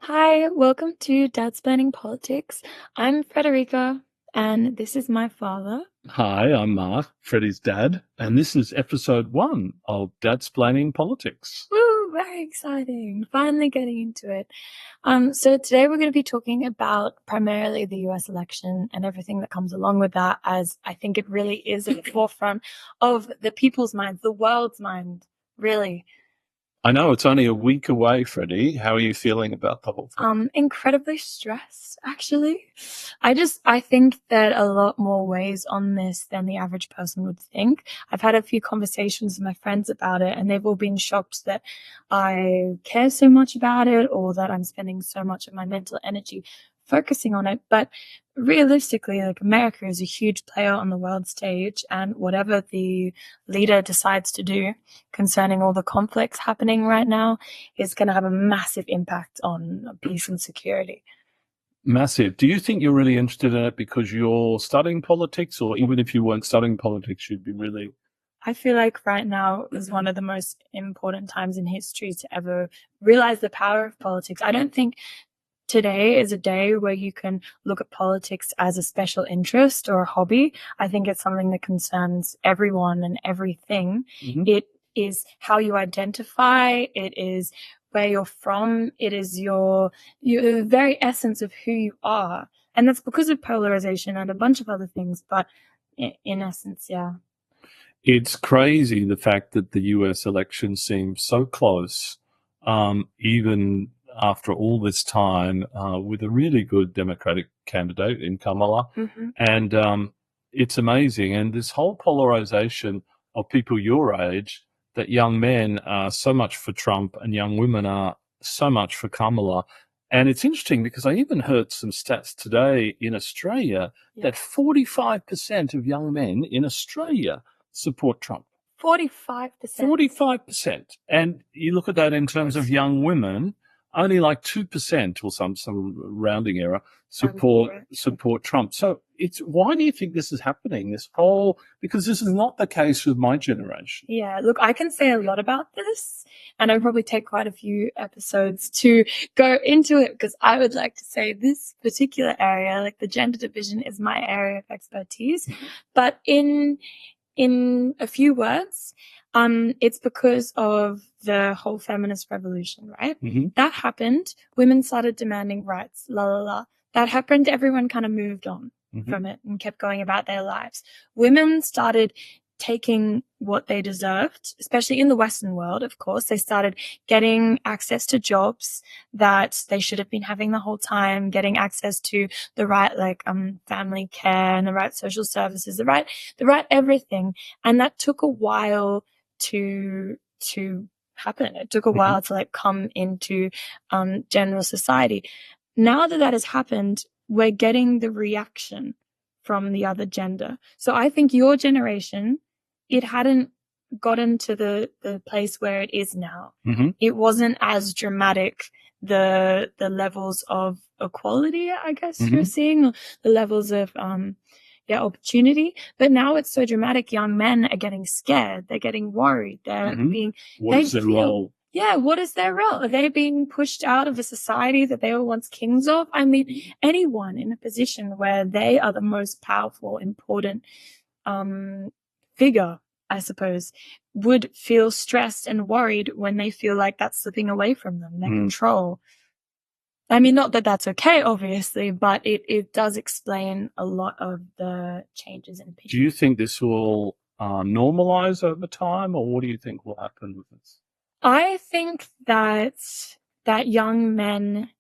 Hi, welcome to Dad's Planning Politics. I'm Frederika, and this is my father. Hi, I'm Mark, Freddie's dad, and this is episode 1 of Dad's Planning Politics. Woo, very exciting. Finally getting into it. So today we're going to be talking about primarily the US election and everything that comes along with that, as I think it really is at the forefront of the people's minds, the world's mind, really. I know it's only a week away, Freddie. How are you feeling about the whole thing? Incredibly stressed, actually. I think that a lot more weighs on this than the average person would think. I've had a few conversations with my friends about it, and they've all been shocked that I care so much about it or that I'm spending so much of my mental energy focusing on it. But realistically, like, America is a huge player on the world stage, and whatever the leader decides to do concerning all the conflicts happening right now is going to have a massive impact on peace and security. Massive. Do you think you're really interested in it because you're studying politics, or even if you weren't studying politics, you'd be really... I feel like right now is one of the most important times in history to ever realize the power of politics. I don't think today is a day where you can look at politics as a special interest or a hobby. I think it's something that concerns everyone and everything. Mhm. It is how you identify. It is where you're from. It is your very essence of who you are. And that's because of polarization and a bunch of other things. But in essence, yeah. It's crazy the fact that the US election seems so close, even after all this time, with a really good Democratic candidate in Kamala. Mm-hmm. And it's amazing. And this whole polarization of people your age, that young men are so much for Trump and young women are so much for Kamala. And it's interesting because I even heard some stats today in Australia that 45% of young men in Australia support Trump. 45%. 45%. And you look at that in terms of young women, only like 2% or some rounding error support Trump. So why do you think this is happening? Because this is not the case with my generation. Yeah, look, I can say a lot about this, and I'll probably take quite a few episodes to go into it, because I would like to say this particular area, like the gender division, is my area of expertise. But in a few words, it's because of the whole feminist revolution, right? Mm-hmm. That happened. Women started demanding rights, la la la. That happened. Everyone kind of moved on from it and kept going about their lives. Women started taking what they deserved, especially in the Western world, of course. They started getting access to jobs that they should have been having the whole time, getting access to the right, family care and the right social services, the right everything. And that took a while to happen. It took a while to come into general society. Now that has happened, we're getting the reaction from the other gender. So I think your generation, it hadn't gotten to the place where it is now. Mm-hmm. It wasn't as dramatic, the levels of equality, I guess you're seeing, or the levels of opportunity. But now it's so dramatic. Young men are getting scared. They're getting worried. They're being... What is their role? Yeah, what is their role? Are they being pushed out of a society that they were once kings of? I mean, anyone in a position where they are the most powerful, important figure, I suppose, would feel stressed and worried when they feel like that's slipping away from them, their control. I mean, not that that's okay, obviously, but it does explain a lot of the changes in opinion. Do you think this will normalize over time, or what do you think will happen with this? I think that young men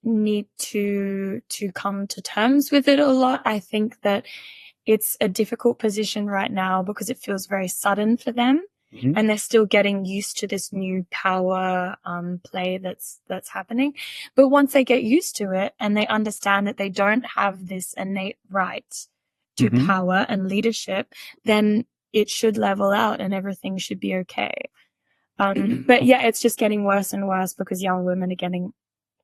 need to come to terms with it a lot. I think that it's a difficult position right now because it feels very sudden for them. And they're still getting used to this new power play that's happening. But once they get used to it and they understand that they don't have this innate right to power and leadership, then it should level out and everything should be okay. But yeah, it's just getting worse and worse because young women are getting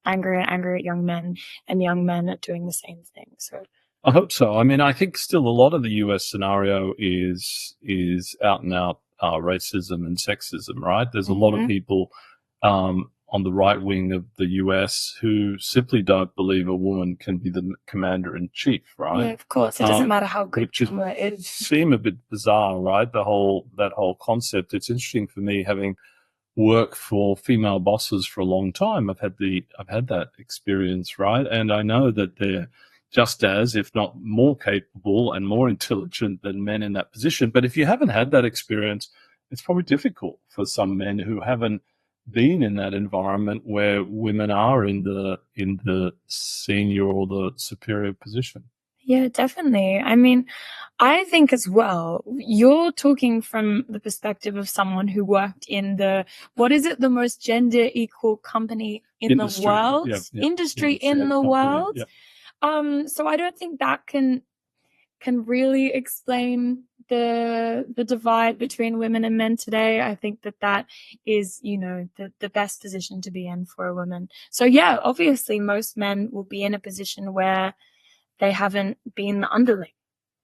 angrier and angrier at young men, and young men are doing the same thing. So I hope so. I mean, I think still a lot of the US scenario is out and out racism and sexism, right? There's a lot of people on on the right wing of the US who simply don't believe a woman can be the commander-in-chief, right? Yeah, of course. It doesn't matter how good Kamala is. Seem a bit bizarre, right? That whole concept. It's interesting for me, having worked for female bosses for a long time. I've had that experience, right? And I know that they're just as, if not more capable and more intelligent than men in that position. But if you haven't had that experience, it's probably difficult for some men who haven't been in that environment where women are in the senior or the superior position. Yeah, definitely. I mean, I think as well, you're talking from the perspective of someone who worked in the most gender equal company in Industry. the world? Yeah. Industry in the world. Yeah. So I don't think that can really explain the divide between women and men today. I think that is, the best position to be in for a woman. So yeah, obviously most men will be in a position where they haven't been the underling,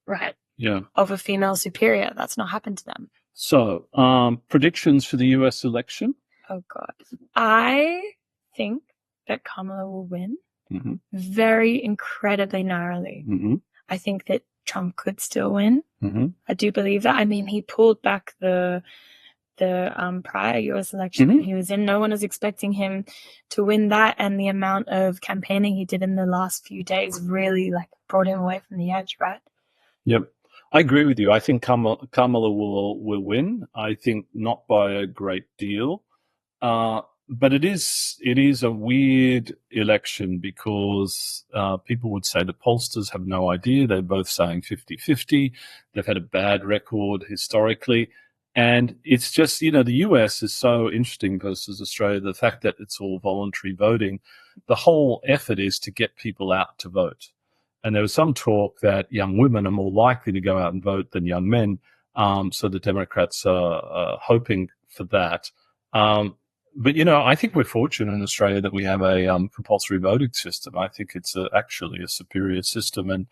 right? Yeah. Of a female superior. That's not happened to them. So, predictions for the US election? Oh God. I think that Kamala will win very incredibly narrowly. I think that Trump could still win. I do believe that. I mean, he pulled back the prior US election that he was in. No one was expecting him to win that, and the amount of campaigning he did in the last few days really brought him away from the edge, right? Yep. I agree with you. I think Kamala will win. I think not by a great deal. But it is a weird election because people would say the pollsters have no idea. They're both saying 50-50. They've had a bad record historically. And it's just, the US is so interesting versus Australia. The fact that it's all voluntary voting, the whole effort is to get people out to vote. And there was some talk that young women are more likely to go out and vote than young men. So the Democrats are hoping for that. But, I think we're fortunate in Australia that we have a compulsory voting system. I think it's actually a superior system and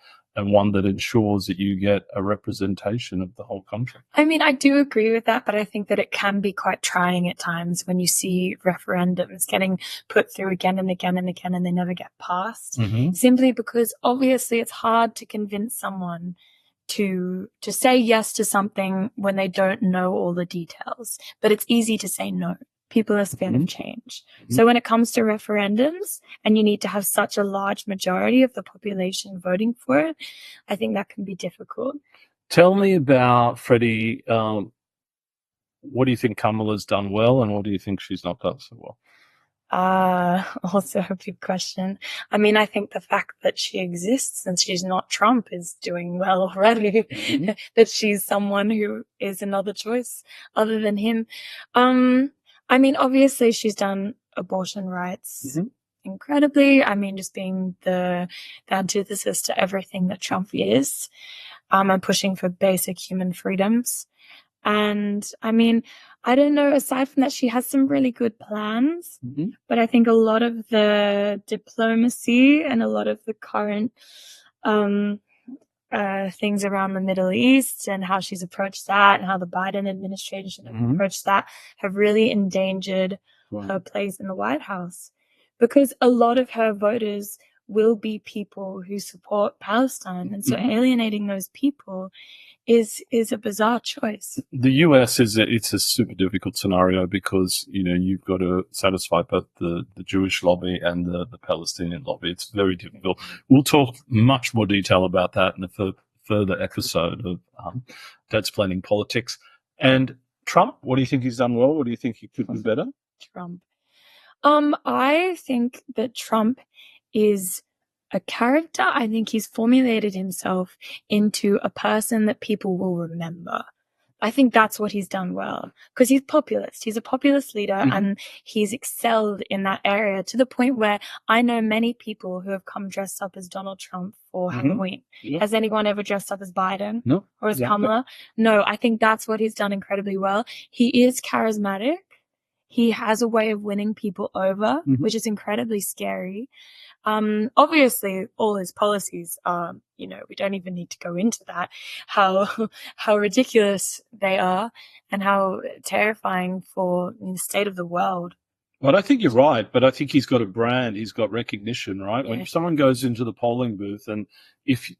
one that ensures that you get a representation of the whole country. I mean, I do agree with that, but I think that it can be quite trying at times when you see referendums getting put through again and again and again and they never get passed. Simply because obviously it's hard to convince someone to say yes to something when they don't know all the details, but it's easy to say no. People are scared of change. So when it comes to referendums and you need to have such a large majority of the population voting for it, I think that can be difficult. Tell me about Freddie. What do you think Kamala's done well and what do you think she's not done so well? Also a big question. I mean, I think the fact that she exists and she's not Trump is doing well already. That she's someone who is another choice other than him. I mean, obviously she's done abortion rights incredibly. I mean, just being the antithesis to everything that Trump is. And pushing for basic human freedoms. And I mean, I don't know, aside from that, she has some really good plans, but I think a lot of the diplomacy and a lot of the current things around the Middle East and how she's approached that and how the Biden administration has approached that have really endangered her place in the White House, because a lot of her voters will be people who support Palestine. And so alienating those people is a bizarre choice. The US it's a super difficult scenario because, you've got to satisfy both the Jewish lobby and the Palestinian lobby. It's very difficult. We'll talk much more detail about that in a further episode of Dad's Planning Politics. And Trump, what do you think he's done well? What do you think he could do better? Trump. I think that Trump is a character. I think he's formulated himself into a person that people will remember. I think that's what he's done well, because he's populist. He's a populist leader and he's excelled in that area to the point where I know many people who have come dressed up as Donald Trump for Halloween. Yeah. Has anyone ever dressed up as Biden? No. Or as Kamala? No, I think that's what he's done incredibly well. He is charismatic. He has a way of winning people over, which is incredibly scary. Obviously all his policies are, we don't even need to go into that, how ridiculous they are and how terrifying for the state of the world Well, I think you're right, but I think he's got a brand, he's got recognition, right? Yeah. When someone goes into the polling booth, and if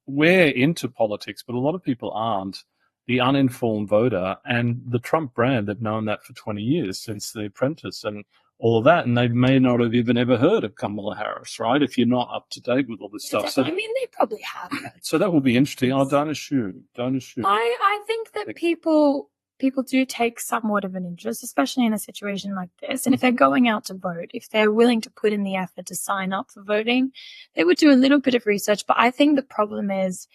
we're into politics, but a lot of people aren't, the uninformed voter and the Trump brand, they've known that for 20 years since The Apprentice and all of that, and they may not have even ever heard of Kamala Harris, right? If you're not up to date with all this stuff. So, I mean, they probably have. so that will be interesting. Oh, don't assume. I think that people do take somewhat of an interest, especially in a situation like this. And if they're going out to vote, if they're willing to put in the effort to sign up for voting, they would do a little bit of research. But I think the problem is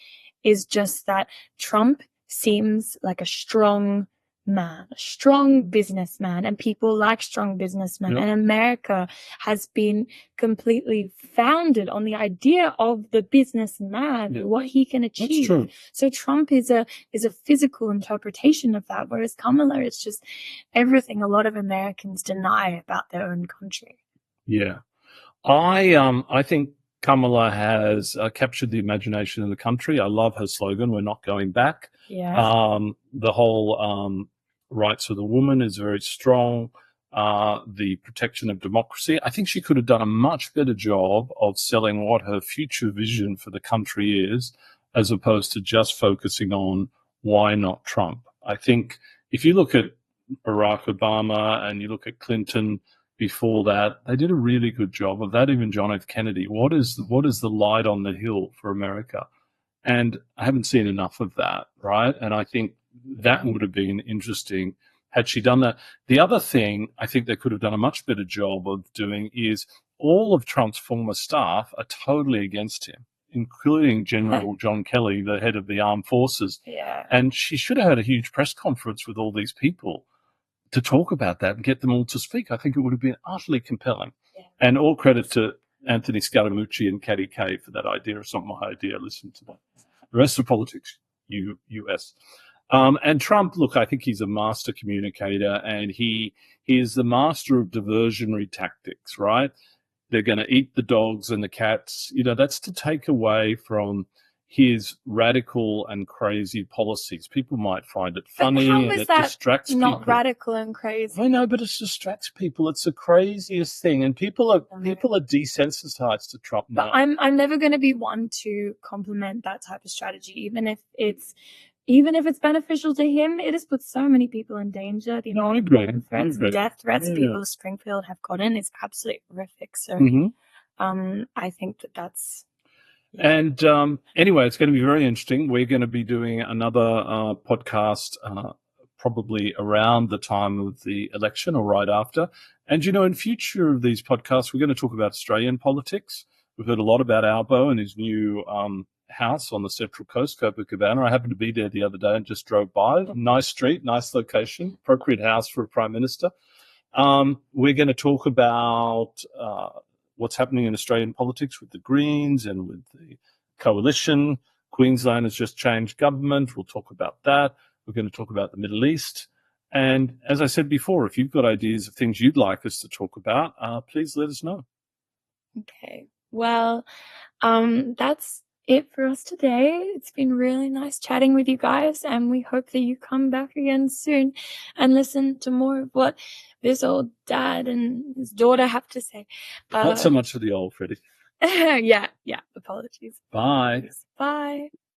just that Trump seems like a strong man, a strong businessman, and people like strong businessmen. Yep. And America has been completely founded on the idea of the businessman, what he can achieve. That's true. So Trump is a physical interpretation of that, whereas Kamala is just everything a lot of Americans deny about their own country. Yeah. I think Kamala has captured the imagination of the country. I love her slogan, "We're not going back." Yeah. The whole rights of the woman is very strong. The protection of democracy. I think she could have done a much better job of selling what her future vision for the country is, as opposed to just focusing on why not Trump. I think if you look at Barack Obama and you look at Clinton before that, they did a really good job of that. Even John F. Kennedy. What is the light on the hill for America? And I haven't seen enough of that, right? And I think that would have been interesting had she done that. The other thing I think they could have done a much better job of doing is all of Trump's former staff are totally against him, including General John Kelly, the head of the armed forces. Yeah. And she should have had a huge press conference with all these people to talk about that and get them all to speak. I think it would have been utterly compelling. Yeah. And all credit to Anthony Scaramucci and Katie Kay for that idea. It's not my idea. Listen to that. The rest of politics, US. And Trump, look, I think he's a master communicator, and he is the master of diversionary tactics, right? They're going to eat the dogs and the cats. You know, that's to take away from his radical and crazy policies. People might find it funny, and it distracts people. Not radical and crazy. I know, but it distracts people. It's the craziest thing, and people are desensitized to Trump now. But I'm never going to be one to compliment that type of strategy, even if it's beneficial to him. It has put so many people in danger. The I agree. Death threats people of Springfield have gotten is absolutely horrific. So, I think that's. Yeah. And anyway, it's going to be very interesting. We're going to be doing another podcast probably around the time of the election or right after. And, you know, in future of these podcasts, we're going to talk about Australian politics. We've heard a lot about Albo and his new house on the Central Coast, Copacabana. I happened to be there the other day and just drove by. Nice street, nice location, appropriate house for a Prime Minister. We're going to talk about what's happening in Australian politics with the Greens and with the coalition. Queensland has just changed government. We'll talk about that. We're going to talk about the Middle East. And as I said before, if you've got ideas of things you'd like us to talk about, please let us know. Okay. Well, that's it for us today. It's been really nice chatting with you guys, and we hope that you come back again soon and listen to more of what this old dad and his daughter have to say. Not so much for the old, Freddie. Yeah. Apologies. Bye. Bye.